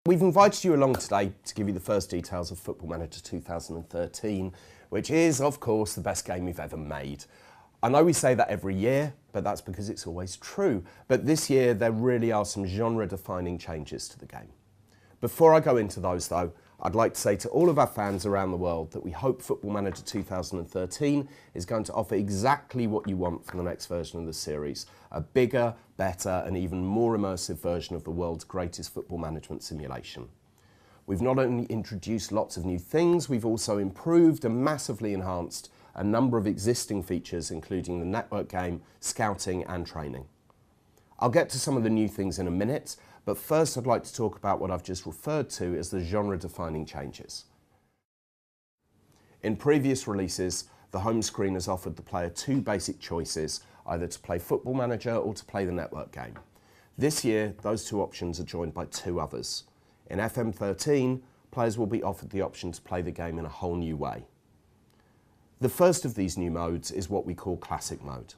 We've invited you along today to give you the first details of Football Manager 2013, which is, of course, the best game we've ever made. I know we say that every year, but that's because it's always true. But this year, there really are some genre-defining changes to the game. Before I go into those, though, I'd like to say to all of our fans around the world that we hope Football Manager 2013 is going to offer exactly what you want for the next version of the series. A bigger, better and even more immersive version of the world's greatest football management simulation. We've not only introduced lots of new things, we've also improved and massively enhanced a number of existing features, including the network game, scouting and training. I'll get to some of the new things in a minute, but first I'd like to talk about what I've just referred to as the genre-defining changes. In previous releases, the home screen has offered the player two basic choices, either to play Football Manager or to play the network game. This year, those two options are joined by two others. In FM13, players will be offered the option to play the game in a whole new way. The first of these new modes is what we call Classic Mode.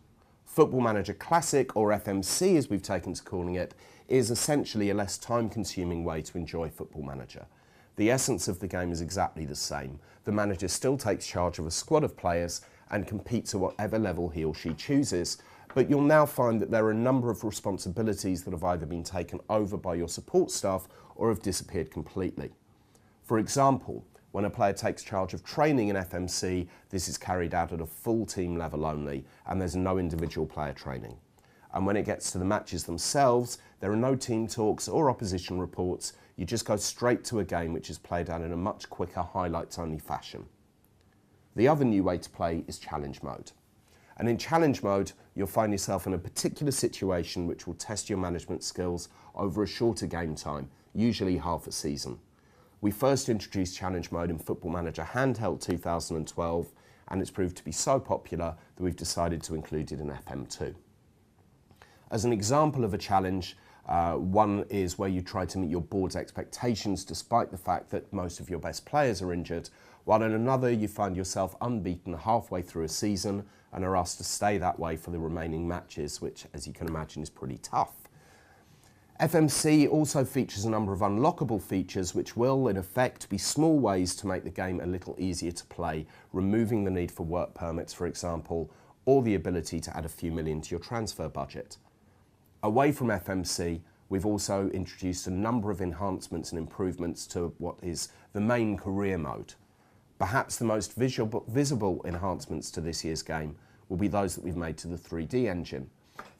Football Manager Classic, or FMC as we've taken to calling it, is essentially a less time-consuming way to enjoy Football Manager. The essence of the game is exactly the same. The manager still takes charge of a squad of players and competes at whatever level he or she chooses, but you'll now find that there are a number of responsibilities that have either been taken over by your support staff or have disappeared completely. For example, when a player takes charge of training in FMC, this is carried out at a full team level only, and there's no individual player training. And when it gets to the matches themselves, there are no team talks or opposition reports. You just go straight to a game which is played out in a much quicker, highlights-only fashion. The other new way to play is Challenge Mode. And in Challenge Mode, you'll find yourself in a particular situation which will test your management skills over a shorter game time, usually half a season. We first introduced Challenge Mode in Football Manager Handheld 2012, and it's proved to be so popular that we've decided to include it in FM2. As an example of a challenge, one is where you try to meet your board's expectations despite the fact that most of your best players are injured, while in another you find yourself unbeaten halfway through a season and are asked to stay that way for the remaining matches, which, as you can imagine, is pretty tough. FMC also features a number of unlockable features which will, in effect, be small ways to make the game a little easier to play, removing the need for work permits, for example, or the ability to add a few million to your transfer budget. Away from FMC, we've also introduced a number of enhancements and improvements to what is the main career mode. Perhaps the most visible enhancements to this year's game will be those that we've made to the 3D engine.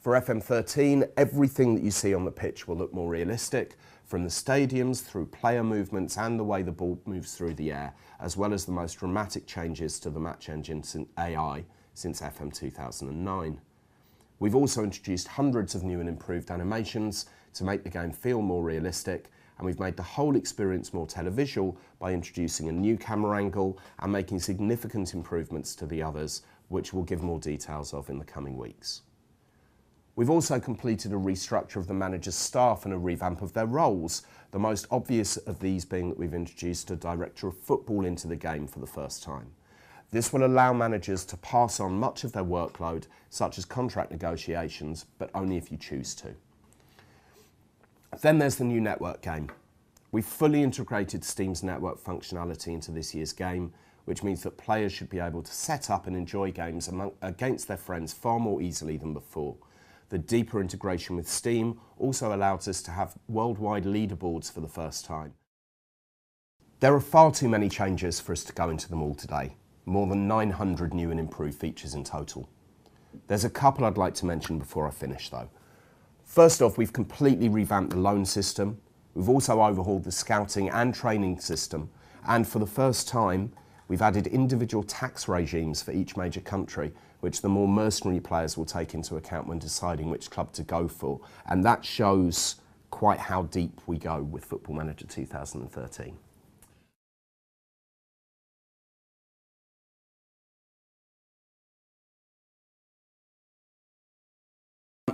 For FM13, everything that you see on the pitch will look more realistic, from the stadiums through player movements and the way the ball moves through the air, as well as the most dramatic changes to the match engine AI since FM 2009. We've also introduced hundreds of new and improved animations to make the game feel more realistic, and we've made the whole experience more televisual by introducing a new camera angle and making significant improvements to the others, which we'll give more details of in the coming weeks. We've also completed a restructure of the manager's staff and a revamp of their roles, the most obvious of these being that we've introduced a director of football into the game for the first time. This will allow managers to pass on much of their workload, such as contract negotiations, but only if you choose to. Then there's the new network game. We've fully integrated Steam's network functionality into this year's game, which means that players should be able to set up and enjoy games against their friends far more easily than before. The deeper integration with Steam also allows us to have worldwide leaderboards for the first time. There are far too many changes for us to go into them all today. More than 900 new and improved features in total. There's a couple I'd like to mention before I finish though. First off, we've completely revamped the loan system. We've also overhauled the scouting and training system. And for the first time, we've added individual tax regimes for each major country, which the more mercenary players will take into account when deciding which club to go for. And that shows quite how deep we go with Football Manager 2013.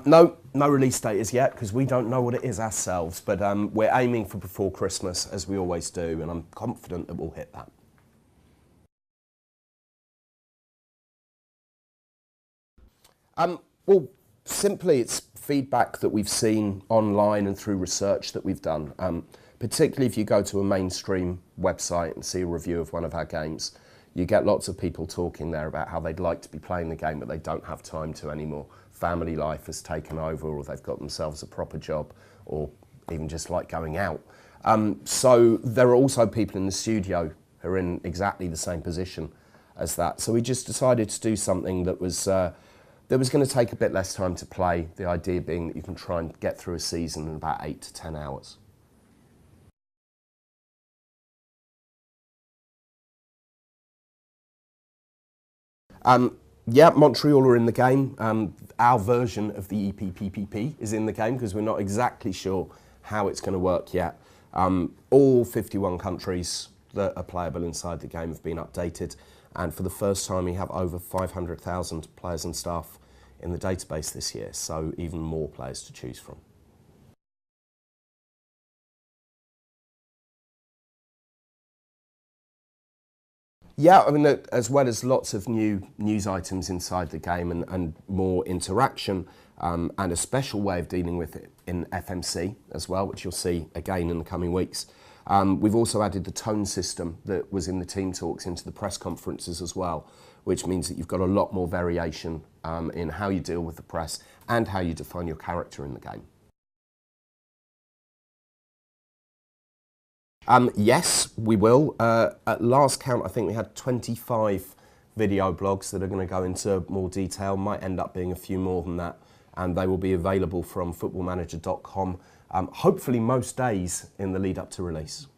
No release date as yet, because we don't know what it is ourselves, but we're aiming for before Christmas, as we always do, and I'm confident that we'll hit that. Well, simply it's feedback that we've seen online and through research that we've done. particularly if you go to a mainstream website and see a review of one of our games, you get lots of people talking there about how they'd like to be playing the game, but they don't have time to anymore. Family life has taken over, or they've got themselves a proper job, or even just like going out. So there are also people in the studio who are in exactly the same position as that. So we just decided to do something that was going to take a bit less time to play, the idea being that you can try and get through a season in about 8 to 10 hours. Yeah, Montreal are in the game. Our version of the EPPPP is in the game because we're not exactly sure how it's going to work yet. All 51 countries that are playable inside the game have been updated, and for the first time we have over 500,000 players and staff in the database this year, so even more players to choose from. Yeah, I mean, as well as lots of new news items inside the game and more interaction and a special way of dealing with it in FMC as well, which you'll see again in the coming weeks. We've also added the tone system that was in the team talks into the press conferences as well, which means that you've got a lot more variation in how you deal with the press and how you define your character in the game. Yes, we will. At last count, I think we had 25 video blogs that are going to go into more detail. Might end up being a few more than that, and they will be available from footballmanager.com, hopefully most days in the lead up to release.